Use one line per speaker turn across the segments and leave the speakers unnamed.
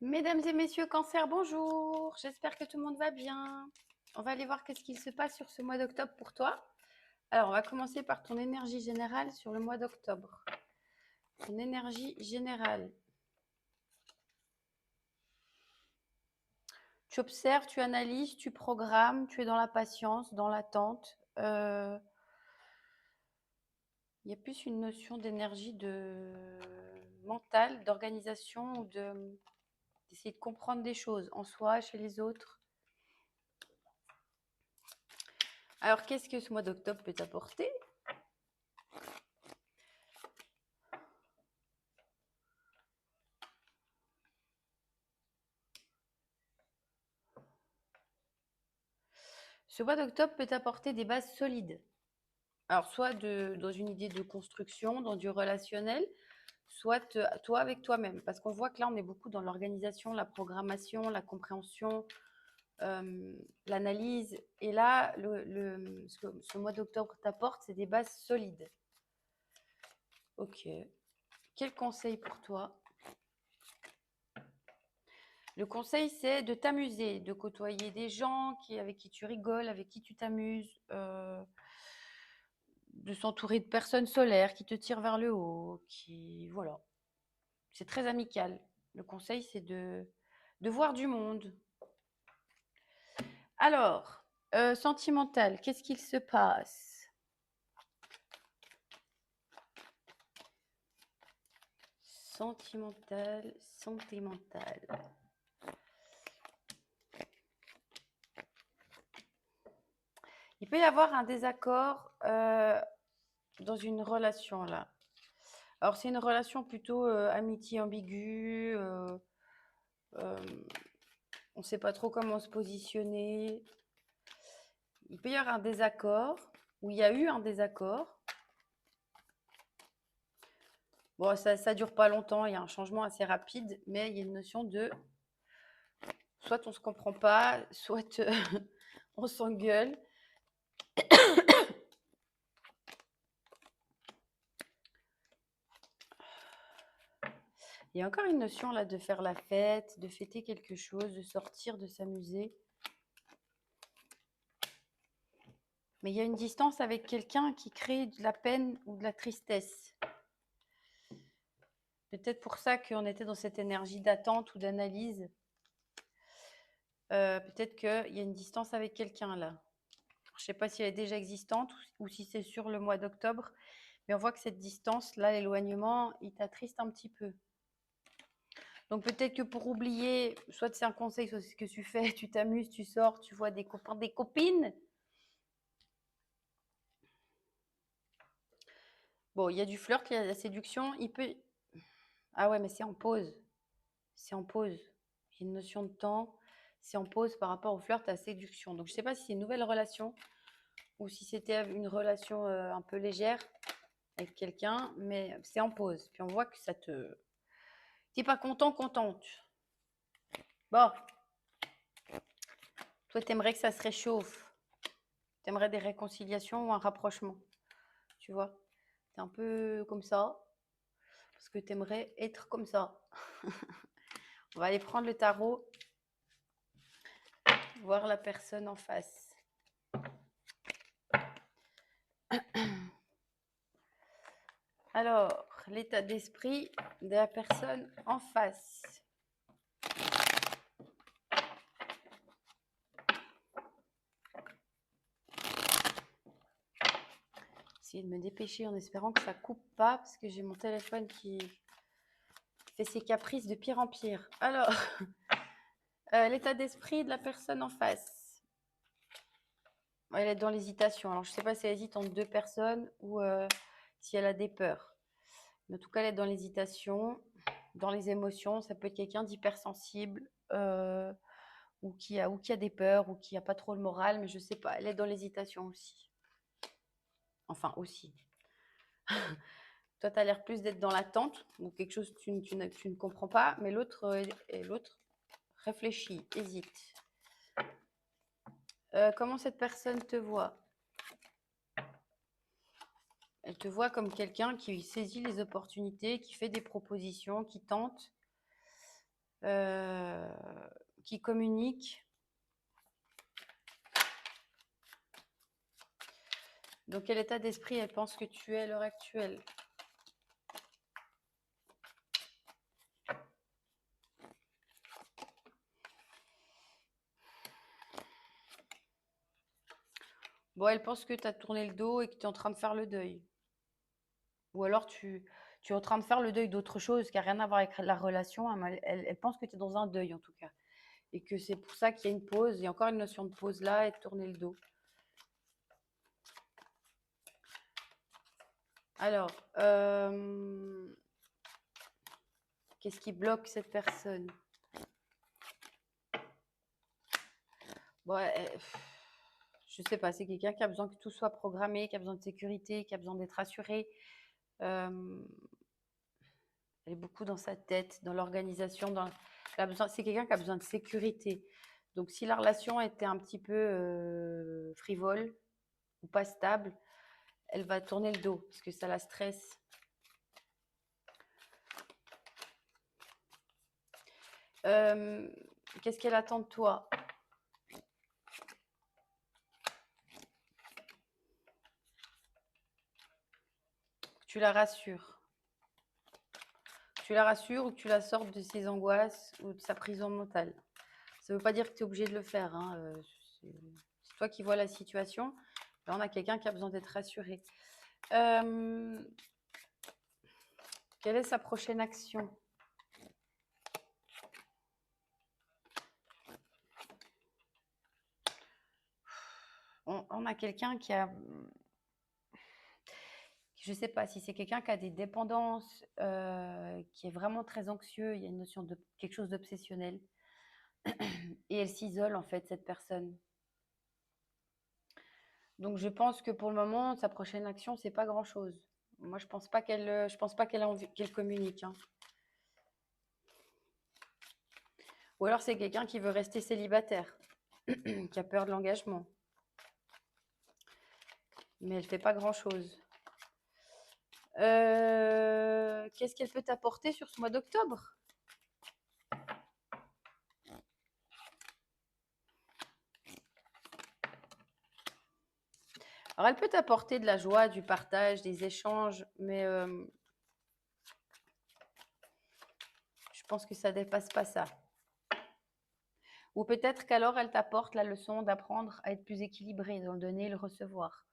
Mesdames et messieurs Cancer, bonjour. J'espère que tout le monde va bien. On va aller voir qu'est-ce qu'il se passe sur ce mois d'octobre pour toi. Alors, on va commencer par ton énergie générale sur le mois d'octobre. Ton énergie générale. Tu observes, tu analyses, tu programmes, tu es dans la patience, dans l'attente. Il y a plus une notion d'énergie mentale, d'organisation ou d'essayer de comprendre des choses en soi, chez les autres. Alors, qu'est-ce que ce mois d'octobre peut t'apporter? Ce mois d'octobre peut t'apporter des bases solides. Alors, soit dans une idée de construction, dans du relationnel, soit toi avec toi-même. Parce qu'on voit que là, on est beaucoup dans l'organisation, la programmation, la compréhension, l'analyse. Et là, ce que ce mois d'octobre t'apporte, c'est des bases solides. Ok. Quel conseil pour toi? Le conseil, c'est de t'amuser, de côtoyer des gens avec qui tu rigoles, avec qui tu t'amuses. De s'entourer de personnes solaires qui te tirent vers le haut, voilà. C'est très amical. Le conseil, c'est de voir du monde. Alors, sentimental, qu'est-ce qu'il se passe? Sentimental, santé mentale. Il peut y avoir un désaccord dans une relation là. Alors c'est une relation plutôt amitié ambiguë. On ne sait pas trop comment se positionner. Il peut y avoir un désaccord, ou il y a eu un désaccord. Bon, ça dure pas longtemps, il y a un changement assez rapide, mais il y a une notion de soit on se comprend pas, soit on s'engueule. Il y a encore une notion là de faire la fête, de fêter quelque chose, de sortir, de s'amuser. Mais il y a une distance avec quelqu'un qui crée de la peine ou de la tristesse. Peut-être pour ça qu'on était dans cette énergie d'attente ou d'analyse. Peut-être qu'il y a une distance avec quelqu'un là. Je ne sais pas si elle est déjà existante ou si c'est sur le mois d'octobre, mais on voit que cette distance, là, l'éloignement, il t'attriste un petit peu. Donc peut-être que pour oublier, soit c'est un conseil, soit c'est ce que tu fais, tu t'amuses, tu sors, tu vois des copains, des copines. Bon, il y a du flirt, il y a de la séduction, il peut... Ah ouais, mais c'est en pause. C'est en pause. Il y a une notion de temps. C'est en pause par rapport au flirt, à la séduction. Donc je ne sais pas si c'est une nouvelle relation ou si c'était une relation un peu légère avec quelqu'un, mais c'est en pause. Puis on voit que ça te... T'es pas content, contente. Bon, toi, t'aimerais que ça se réchauffe. T'aimerais des réconciliations ou un rapprochement. Tu vois, t'es un peu comme ça parce que t'aimerais être comme ça. On va aller prendre le tarot, voir la personne en face. Alors, l'état d'esprit de la personne en face. Essayer de me dépêcher en espérant que ça coupe pas parce que j'ai mon téléphone qui fait ses caprices de pire en pire. Alors, l'état d'esprit de la personne en face. Elle est dans l'hésitation. Alors, je ne sais pas si elle hésite entre deux personnes ou si elle a des peurs. Mais en tout cas, elle est dans l'hésitation, dans les émotions. Ça peut être quelqu'un d'hypersensible ou qui a des peurs ou qui n'a pas trop le moral, mais je ne sais pas. Elle est dans l'hésitation aussi. Enfin, aussi. Toi, tu as l'air plus d'être dans l'attente, donc quelque chose que tu ne comprends pas, mais l'autre réfléchit, hésite. Comment cette personne te voit? Elle te voit comme quelqu'un qui saisit les opportunités, qui fait des propositions, qui tente. euh, qui communique. Dans quel état d'esprit elle pense que tu es à l'heure actuelle? Bon, elle pense que tu as tourné le dos et que tu es en train de faire le deuil. Ou alors tu es en train de faire le deuil d'autre chose qui n'a rien à voir avec la relation. Elle pense que tu es dans un deuil en tout cas. Et que c'est pour ça qu'il y a une pause. Il y a encore une notion de pause là et de tourner le dos. Alors, qu'est-ce qui bloque cette personne? Bon, je sais pas, c'est quelqu'un qui a besoin que tout soit programmé, qui a besoin de sécurité, qui a besoin d'être assuré. Elle est beaucoup dans sa tête, dans l'organisation. C'est quelqu'un qui a besoin de sécurité. Donc, si la relation était un petit peu frivole ou pas stable, elle va tourner le dos parce que ça la stresse. Qu'est-ce qu'elle attend de toi? Que tu la rassures. Que tu la rassures ou que tu la sortes de ses angoisses ou de sa prison mentale. Ça ne veut pas dire que tu es obligé de le faire. Hein. C'est toi qui vois la situation. Là, on a quelqu'un qui a besoin d'être rassuré. Quelle est sa prochaine action? On a quelqu'un qui a... Je ne sais pas si c'est quelqu'un qui a des dépendances, qui est vraiment très anxieux. Il y a une notion de quelque chose d'obsessionnel. Et elle s'isole, en fait, cette personne. Donc, je pense que pour le moment, sa prochaine action, c'est pas grand-chose. Moi, je pense pas qu'elle a envie qu'elle communique. Hein. Ou alors, c'est quelqu'un qui veut rester célibataire, qui a peur de l'engagement. Mais elle fait pas grand-chose. Qu'est-ce qu'elle peut t'apporter sur ce mois d'octobre? Alors, elle peut t'apporter de la joie, du partage, des échanges, mais je pense que ça dépasse pas ça. Ou peut-être qu'alors, elle t'apporte la leçon d'apprendre à être plus équilibré dans le donner et le recevoir.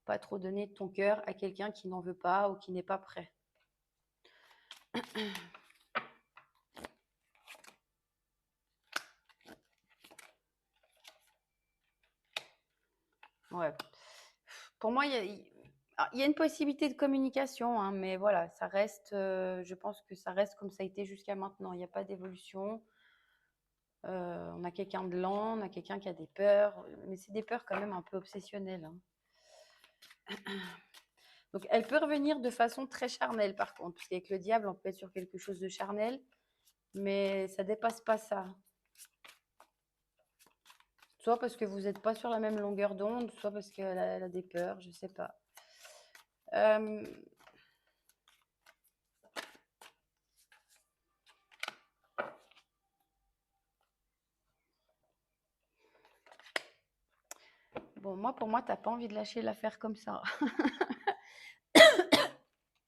Pas trop donner de ton cœur à quelqu'un qui n'en veut pas ou qui n'est pas prêt. Ouais. Pour moi, il y a une possibilité de communication, hein, mais voilà, ça reste, je pense que ça reste comme ça a été jusqu'à maintenant. Il n'y a pas d'évolution. On a quelqu'un de lent, on a quelqu'un qui a des peurs, mais c'est des peurs quand même un peu obsessionnelles. Hein. Donc, elle peut revenir de façon très charnelle, par contre, parce qu'avec le diable, on peut être sur quelque chose de charnel, mais ça dépasse pas ça. Soit parce que vous n'êtes pas sur la même longueur d'onde, soit parce qu'elle a des peurs, je sais pas. Bon, pour moi, t'as pas envie de lâcher l'affaire comme ça.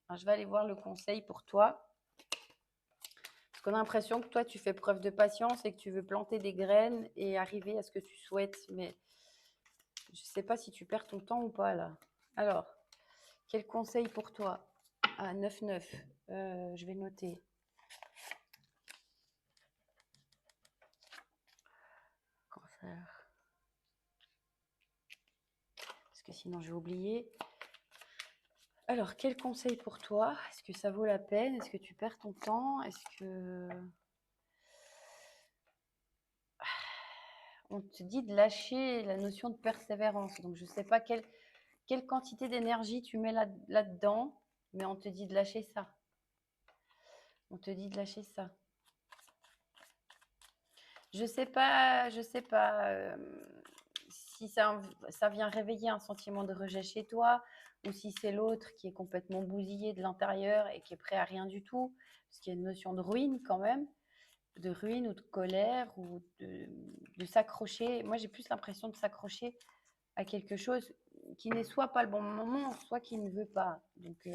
Alors, je vais aller voir le conseil pour toi. Parce qu'on a l'impression que toi, tu fais preuve de patience et que tu veux planter des graines et arriver à ce que tu souhaites. Mais je sais pas si tu perds ton temps ou pas là. Alors, quel conseil pour toi? Ah, 9-9. Je vais noter. Cancer. Parce que sinon, je vais oublier. Alors, quel conseil pour toi? Est-ce que ça vaut la peine? Est-ce que tu perds ton temps? Est-ce que... On te dit de lâcher la notion de persévérance. Donc, je ne sais pas quelle quantité d'énergie tu mets là-dedans, mais on te dit de lâcher ça. On te dit de lâcher ça. Je sais pas si ça vient réveiller un sentiment de rejet chez toi ou si c'est l'autre qui est complètement bousillé de l'intérieur et qui est prêt à rien du tout, parce qu'il y a une notion de ruine quand même. de ruine ou de colère ou de s'accrocher. Moi, j'ai plus l'impression de s'accrocher à quelque chose qui n'est soit pas le bon moment, soit qui ne veut pas. Donc,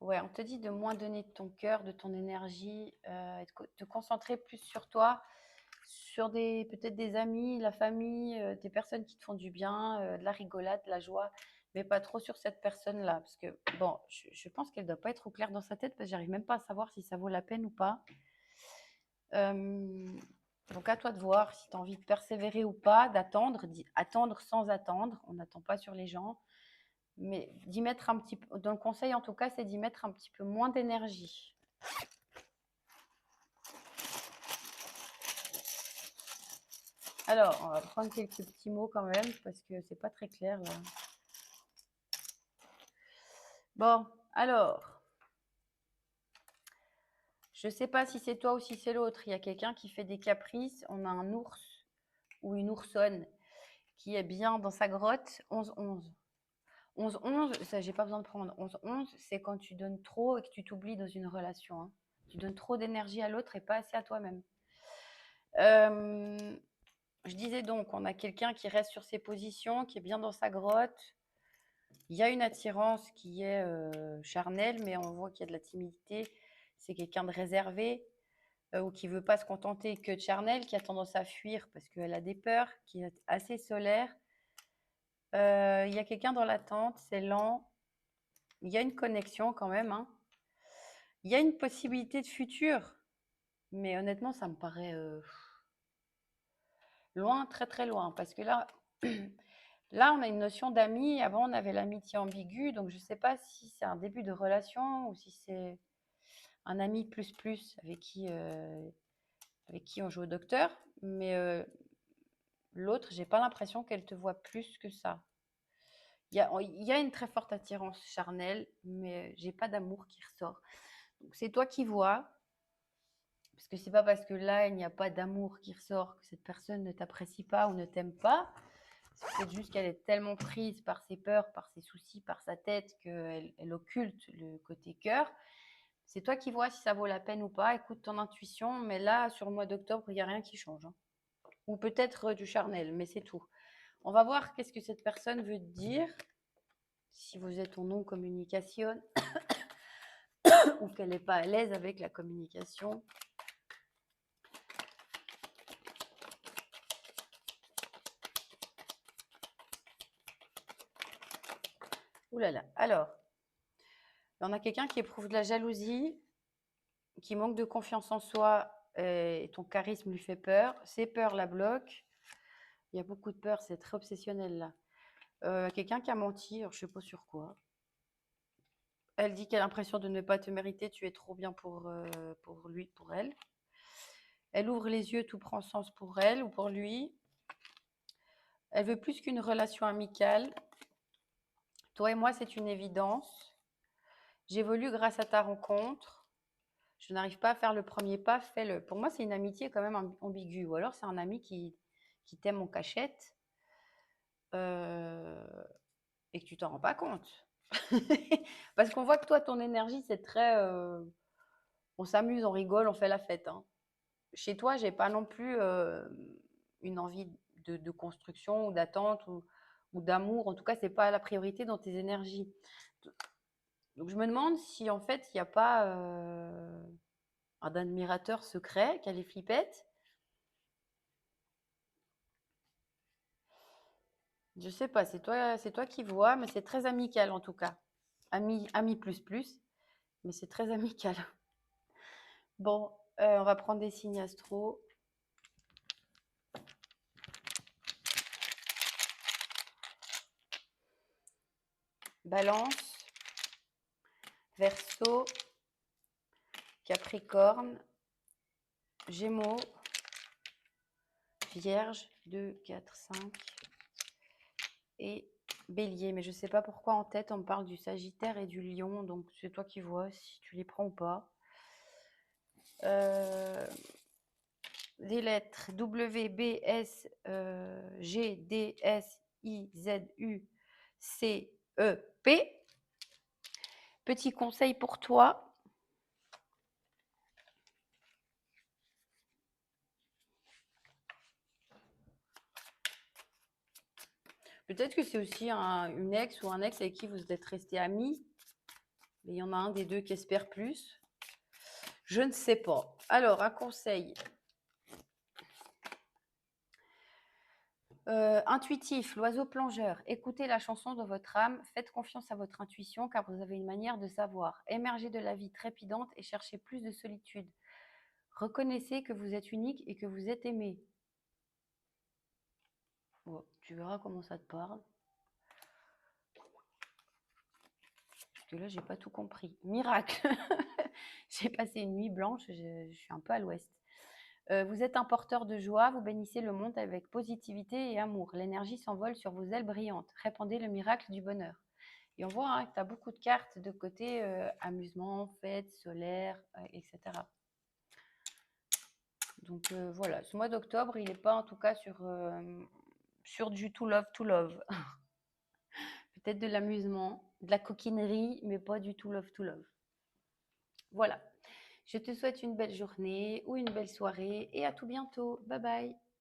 ouais, on te dit de moins donner de ton cœur, de ton énergie, et de te concentrer plus sur toi, sur peut-être des amis, la famille, des personnes qui te font du bien, de la rigolade, de la joie, mais pas trop sur cette personne-là. Parce que, bon, je pense qu'elle ne doit pas être au clair dans sa tête parce que j'arrive même pas à savoir si ça vaut la peine ou pas. Donc à toi de voir si tu as envie de persévérer ou pas, d'attendre, attendre sans attendre. On n'attend pas sur les gens, mais d'y mettre un petit peu, dans le conseil en tout cas, c'est d'y mettre un petit peu moins d'énergie. Alors, on va prendre quelques petits mots quand même, parce que c'est pas très clair là. Bon, alors, je sais pas si c'est toi ou si c'est l'autre. Il y a quelqu'un qui fait des caprices. On a un ours ou une oursonne qui est bien dans sa grotte. 11-11. 11-11, ça, j'ai pas besoin de prendre. 11-11, c'est quand tu donnes trop et que tu t'oublies dans une relation, hein. Tu donnes trop d'énergie à l'autre et pas assez à toi-même. Je disais donc, on a quelqu'un qui reste sur ses positions, qui est bien dans sa grotte. Il y a une attirance qui est charnelle, mais on voit qu'il y a de la timidité. C'est quelqu'un de réservé ou qui ne veut pas se contenter que de charnel, qui a tendance à fuir parce qu'elle a des peurs, qui est assez solaire. Il y a quelqu'un dans l'attente, c'est lent. Il y a une connexion quand même, hein. Il y a une possibilité de futur, mais honnêtement, ça me paraît loin, très très loin. Parce que là, là, on a une notion d'amis. Avant, on avait l'amitié ambiguë, donc je ne sais pas si c'est un début de relation ou si c'est un ami plus plus avec qui on joue au docteur. Mais l'autre, j'ai pas l'impression qu'elle te voit plus que ça. Il y a une très forte attirance charnelle, mais j'ai pas d'amour qui ressort. Donc c'est toi qui vois, parce que c'est pas parce que là il n'y a pas d'amour qui ressort que cette personne ne t'apprécie pas ou ne t'aime pas. C'est peut-être juste qu'elle est tellement prise par ses peurs, par ses soucis, par sa tête qu'elle occulte le côté cœur. C'est toi qui vois si ça vaut la peine ou pas. Écoute ton intuition, mais là sur le mois d'octobre il n'y a rien qui change, hein. Ou peut-être du charnel, mais c'est tout. On va voir qu'est-ce que cette personne veut te dire. Si vous êtes en non-communication ou qu'elle n'est pas à l'aise avec la communication. Ouh là là. Alors, on a quelqu'un qui éprouve de la jalousie, qui manque de confiance en soi et ton charisme lui fait peur. Ces peurs la bloquent. Il y a beaucoup de peur, c'est très obsessionnel là. Quelqu'un qui a menti, alors je ne sais pas sur quoi. Elle dit qu'elle a l'impression de ne pas te mériter, tu es trop bien pour lui, pour elle. Elle ouvre les yeux, tout prend sens pour elle ou pour lui. Elle veut plus qu'une relation amicale. Toi et moi, c'est une évidence. J'évolue grâce à ta rencontre. Je n'arrive pas à faire le premier pas, fais-le. Pour moi, c'est une amitié quand même ambiguë. Ou alors, c'est un ami qui t'aime en cachette et que tu t'en rends pas compte. Parce qu'on voit que toi, ton énergie, c'est très... on s'amuse, on rigole, on fait la fête, hein. Chez toi, j'ai pas non plus une envie de construction ou d'attente ou d'amour. En tout cas, c'est pas la priorité dans tes énergies. Donc, je me demande si en fait, il n'y a pas un admirateur secret qui a les flippettes. Je sais pas, c'est toi qui vois, mais c'est très amical en tout cas. Ami plus plus, mais c'est très amical. Bon, on va prendre des signes astro. Balance, Verseau, Capricorne, Gémeaux, Vierge, 2, 4, 5 et Bélier. Mais je ne sais pas pourquoi en tête on me parle du Sagittaire et du Lion, donc c'est toi qui vois si tu les prends ou pas. Des lettres W, B, S, G, D, S, I, Z, U, C, E, P. Petit conseil pour toi. Peut-être que c'est aussi une ex ou un ex avec qui vous êtes resté amis. Mais il y en a un des deux qui espère plus. Je ne sais pas. Alors, un conseil. Intuitif, l'oiseau plongeur. Écoutez la chanson de votre âme. Faites confiance à votre intuition car vous avez une manière de savoir. Émergez de la vie trépidante et cherchez plus de solitude. Reconnaissez que vous êtes unique et que vous êtes aimé. Bon, tu verras comment ça te parle. Parce que là, j'ai pas tout compris. Miracle. J'ai passé une nuit blanche, je suis un peu à l'ouest. Vous êtes un porteur de joie, vous bénissez le monde avec positivité et amour. L'énergie s'envole sur vos ailes brillantes. Répandez le miracle du bonheur. Et on voit que tu as beaucoup de cartes de côté amusement, fête, solaire, etc. Donc voilà, ce mois d'octobre, il n'est pas en tout cas sur du to love to love. Peut-être de l'amusement, de la coquinerie, mais pas du to love to love. Voilà. Je te souhaite une belle journée ou une belle soirée et à tout bientôt. Bye bye.